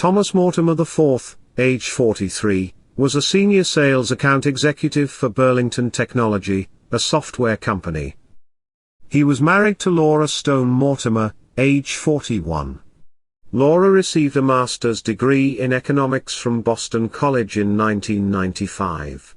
Thomas Mortimer IV, age 43, was a senior sales account executive for Burlington Technology, a software company. He was married to Laura Stone Mortimer, age 41. Laura received a master's degree in economics from Boston College in 1995.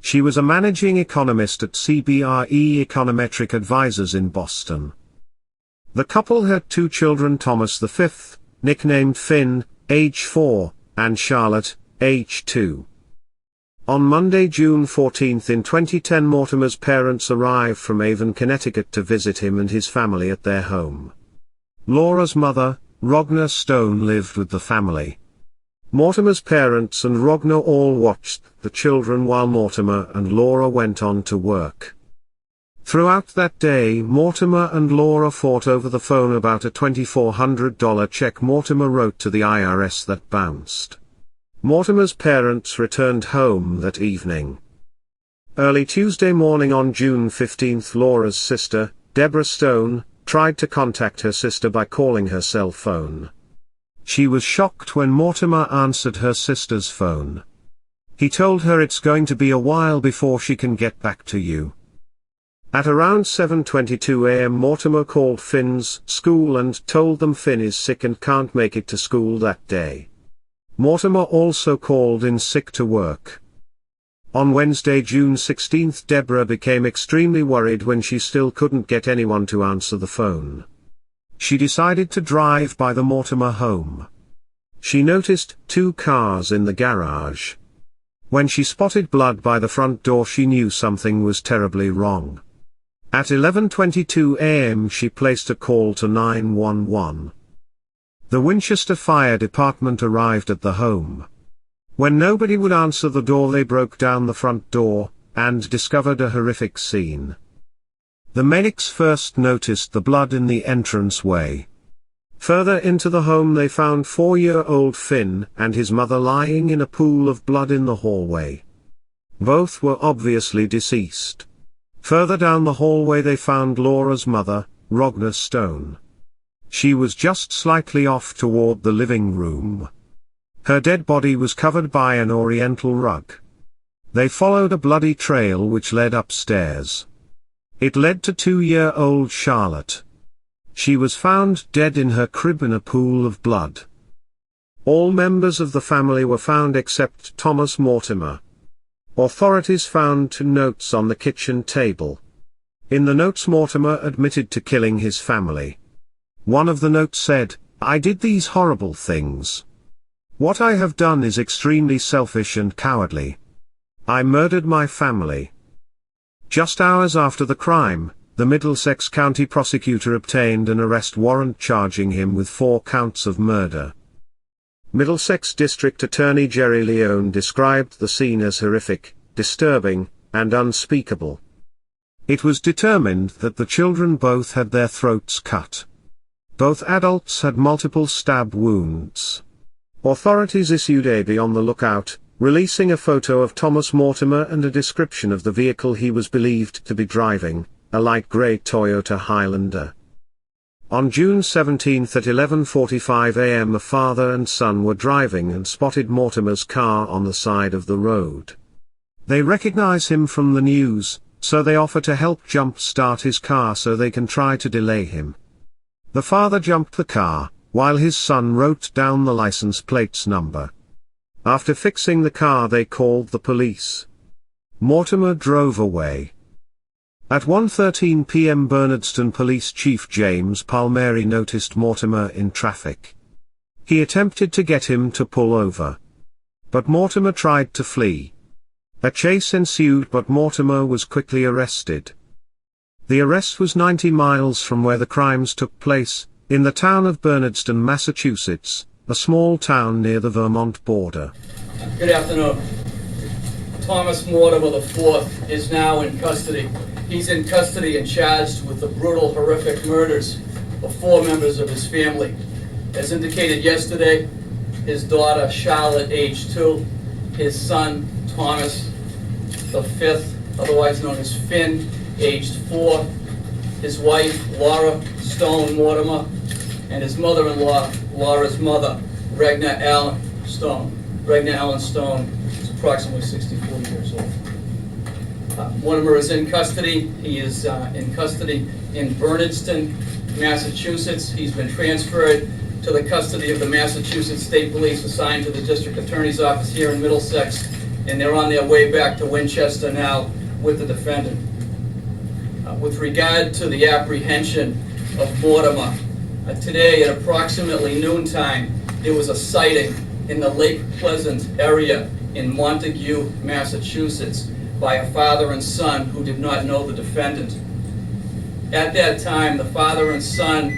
She was a managing economist at CBRE Econometric Advisors in Boston. The couple had two children, Thomas V, nicknamed Finn, age 4, and Charlotte, age 2. On Monday, June 14 in 2010, Mortimer's parents arrived from Avon, Connecticut to visit him and his family at their home. Laura's mother, Rogna Stone, lived with the family. Mortimer's parents and Rogna all watched the children while Mortimer and Laura went on to work. Throughout that day, Mortimer and Laura fought over the phone about a $2,400 check Mortimer wrote to the IRS that bounced. Mortimer's parents returned home that evening. Early Tuesday morning on June 15, Laura's sister, Deborah Stone, tried to contact her sister by calling her cell phone. She was shocked when Mortimer answered her sister's phone. He told her, "It's going to be a while before she can get back to you." At around 7:22 a.m. Mortimer called Finn's school and told them Finn is sick and can't make it to school that day. Mortimer also called in sick to work. On Wednesday, June 16, Deborah became extremely worried when she still couldn't get anyone to answer the phone. She decided to drive by the Mortimer home. She noticed two cars in the garage. When she spotted blood by the front door, she knew something was terribly wrong. At 11:22 a.m. she placed a call to 911. The Winchester Fire Department arrived at the home. When nobody would answer the door, they broke down the front door, and discovered a horrific scene. The medics first noticed the blood in the entranceway. Further into the home they found 4-year-old Finn and his mother lying in a pool of blood in the hallway. Both were obviously deceased. Further down the hallway they found Laura's mother, Rogna Stone. She was just slightly off toward the living room. Her dead body was covered by an oriental rug. They followed a bloody trail which led upstairs. It led to 2-year-old Charlotte. She was found dead in her crib in a pool of blood. All members of the family were found except Thomas Mortimer. Authorities found 2 notes on the kitchen table. In the notes, Mortimer admitted to killing his family. One of the notes said, "I did these horrible things. What I have done is extremely selfish and cowardly. I murdered my family." Just hours after the crime, the Middlesex County prosecutor obtained an arrest warrant charging him with 4 counts of murder. Middlesex District Attorney Jerry Leone described the scene as horrific, disturbing, and unspeakable. It was determined that the children both had their throats cut. Both adults had multiple stab wounds. Authorities issued a "Be on the lookout," releasing a photo of Thomas Mortimer and a description of the vehicle he was believed to be driving, a light gray Toyota Highlander. On June 17 at 11:45 a.m. a father and son were driving and spotted Mortimer's car on the side of the road. They recognize him from the news, so they offer to help jump-start his car so they can try to delay him. The father jumped the car, while his son wrote down the license plate's number. After fixing the car, they called the police. Mortimer drove away. At 1:13 p.m. Bernardston Police Chief James Palmieri noticed Mortimer in traffic. He attempted to get him to pull over. But Mortimer tried to flee. A chase ensued, but Mortimer was quickly arrested. The arrest was 90 miles from where the crimes took place, in the town of Bernardston, Massachusetts, a small town near the Vermont border. Good afternoon. Thomas Mortimer IV is now in custody. He's in custody and charged with the brutal, horrific murders of 4 members of his family. As indicated yesterday, his daughter Charlotte, age 2, his son Thomas V, otherwise known as Finn, aged 4, his wife Laura Stone Mortimer, and his mother-in-law, Laura's mother, Ragnar Allen Stone. Ragnar Allen Stone is approximately 64 years old. Mortimer is in custody. He is in custody in Bernardston, Massachusetts. He's been transferred to the custody of the Massachusetts State Police, assigned to the District Attorney's Office here in Middlesex, and they're on their way back to Winchester now with the defendant. With regard to the apprehension of Mortimer, today at approximately noontime, there was a sighting in the Lake Pleasant area in Montague, Massachusetts, by a father and son who did not know the defendant. At that time, the father and son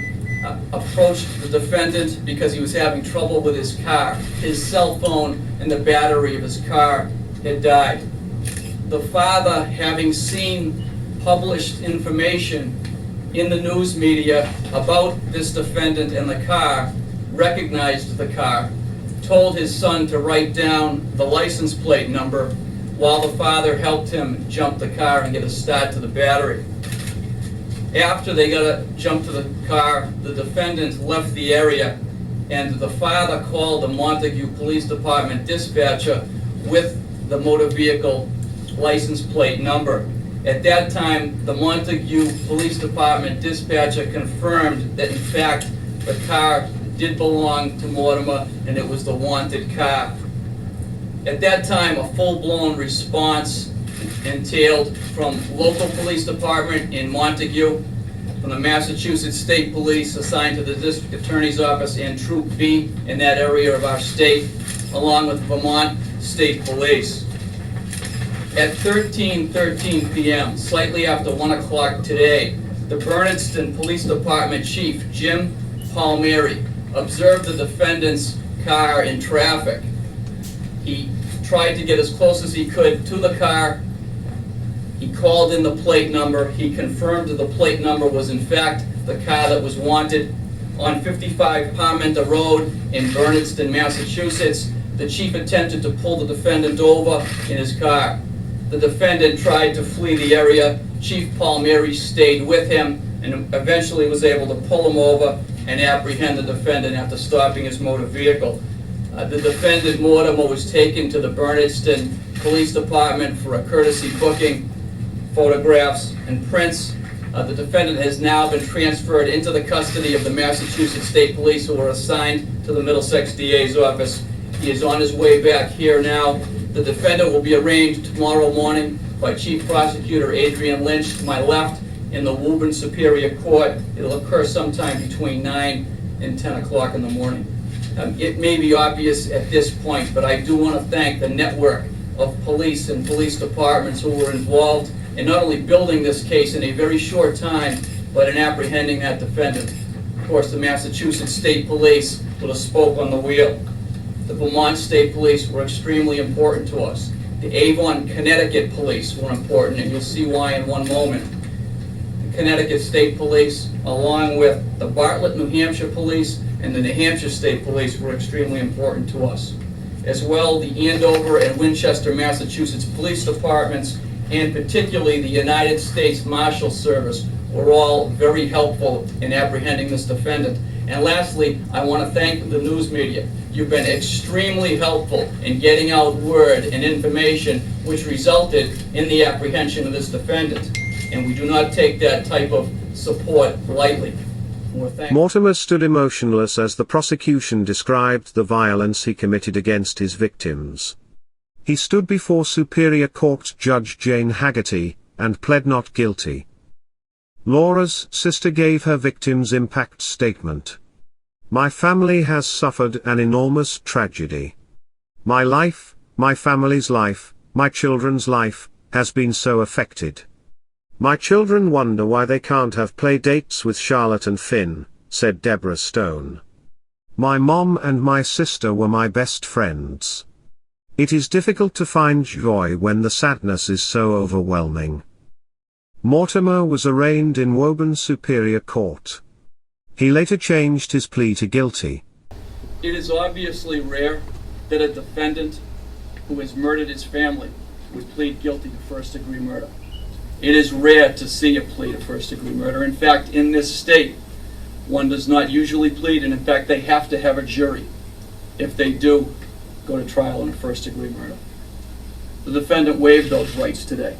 approached the defendant because he was having trouble with his car. His cell phone and the battery of his car had died. The father, having seen published information in the news media about this defendant and the car, recognized the car, told his son to write down the license plate number while the father helped him jump the car and get a start to the battery. After they got a jump to the car, the defendant left the area, and the father called the Montague Police Department dispatcher with the motor vehicle license plate number. At that time, the Montague Police Department dispatcher confirmed that in fact the car did belong to Mortimer and it was the wanted car. At that time, a full-blown response entailed from local police department in Montague, from the Massachusetts State Police assigned to the District Attorney's Office and Troop B in that area of our state, along with Vermont State Police. At 13:13 p.m., slightly after 1 o'clock today, the Bernardston Police Department Chief, Jim Palmieri, observed the defendant's car in traffic. He tried to get as close as he could to the car. He called in the plate number. He confirmed that the plate number was in fact the car that was wanted. On 55 Parmenter Road in Bernardston, Massachusetts, the chief attempted to pull the defendant over in his car. The defendant tried to flee the area. Chief Palmieri stayed with him and eventually was able to pull him over and apprehend the defendant after stopping his motor vehicle. The defendant, Mortimer, was taken to the Bernardston Police Department for a courtesy booking, photographs, and prints. The defendant has now been transferred into the custody of the Massachusetts State Police, who are assigned to the Middlesex DA's office. He is on his way back here now. The defendant will be arraigned tomorrow morning by Chief Prosecutor Adrian Lynch to my left in the Woburn Superior Court. It'll occur sometime between 9 and 10 o'clock in the morning. It may be obvious at this point, but I do want to thank the network of police and police departments who were involved in not only building this case in a very short time, but in apprehending that defendant. Of course, the Massachusetts State Police with a spoke on the wheel. The Vermont State Police were extremely important to us. The Avon, Connecticut Police were important, and you'll see why in one moment. The Connecticut State Police, along with the Bartlett, New Hampshire Police, and the New Hampshire State Police were extremely important to us. As well, the Andover and Winchester, Massachusetts Police Departments, and particularly the United States Marshal Service, were all very helpful in apprehending this defendant. And lastly, I want to thank the news media. You've been extremely helpful in getting out word and information which resulted in the apprehension of this defendant. And we do not take that type of support lightly. Mortimer stood emotionless as the prosecution described the violence he committed against his victims. He stood before Superior Court Judge Jane Haggerty, and pled not guilty. Laura's sister gave her victim's impact statement. My family has suffered an enormous tragedy. My life, my family's life, my children's life, has been so affected. My children wonder why they can't have play dates with Charlotte and Finn, said Deborah Stone. My mom and my sister were my best friends. It is difficult to find joy when the sadness is so overwhelming. Mortimer was arraigned in Woburn Superior Court. He later changed his plea to guilty. It is obviously rare that a defendant who has murdered his family would plead guilty to first-degree murder. It is rare to see a plea to first-degree murder. In fact, in this state, one does not usually plead, and in fact, they have to have a jury. if they do go to trial in a first-degree murder. The defendant waived those rights today.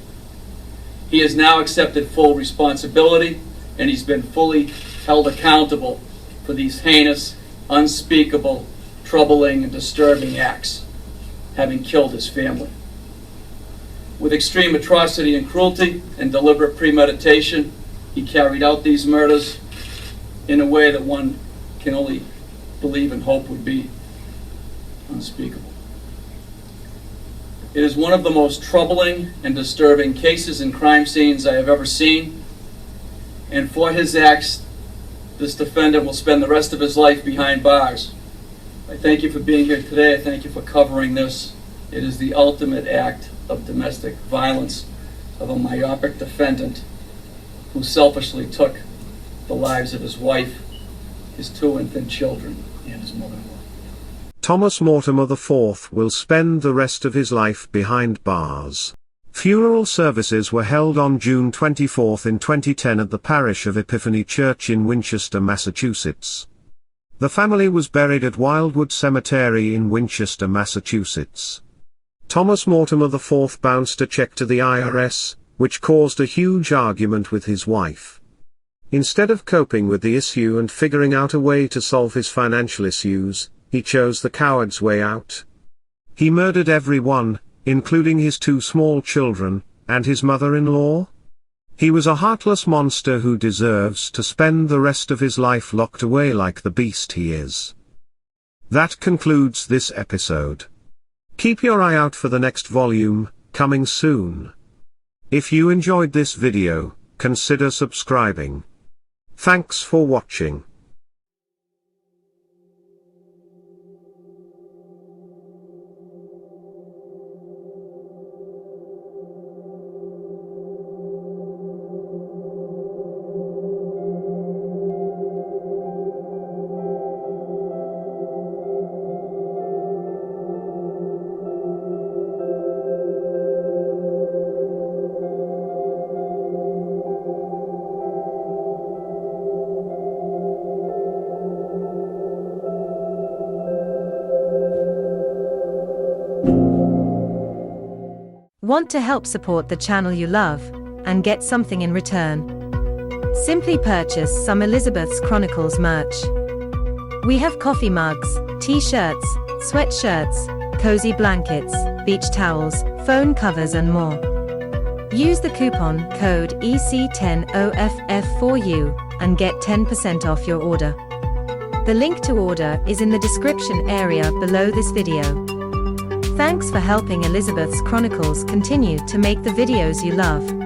He has now accepted full responsibility, and he's been fully held accountable for these heinous, unspeakable, troubling, and disturbing acts, having killed his family. With extreme atrocity and cruelty and deliberate premeditation, he carried out these murders in a way that one can only believe and hope would be unspeakable. It is one of the most troubling and disturbing cases and crime scenes I have ever seen, and for his acts, this defendant will spend the rest of his life behind bars. I thank you for being here today. I thank you for covering this. It is the ultimate act of domestic violence of a myopic defendant who selfishly took the lives of his wife, his 2 infant children, and his mother-in-law. Thomas Mortimer IV will spend the rest of his life behind bars. Funeral services were held on June 24 in 2010 at the parish of Epiphany Church in Winchester, Massachusetts. The family was buried at Wildwood Cemetery in Winchester, Massachusetts. Thomas Mortimer IV bounced a check to the IRS, which caused a huge argument with his wife. Instead of coping with the issue and figuring out a way to solve his financial issues, he chose the coward's way out. He murdered everyone, including his 2 small children, and his mother-in-law. He was a heartless monster who deserves to spend the rest of his life locked away like the beast he is. That concludes this episode. Keep your eye out for the next volume, coming soon. If you enjoyed this video, consider subscribing. Thanks for watching. Want to help support the channel you love, and get something in return? Simply purchase some Elizabeth's Chronicles merch. We have coffee mugs, t-shirts, sweatshirts, cozy blankets, beach towels, phone covers and more. Use the coupon code EC10OFF4U and get 10% off your order. The link to order is in the description area below this video. Thanks for helping Elizabeth's Chronicles continue to make the videos you love.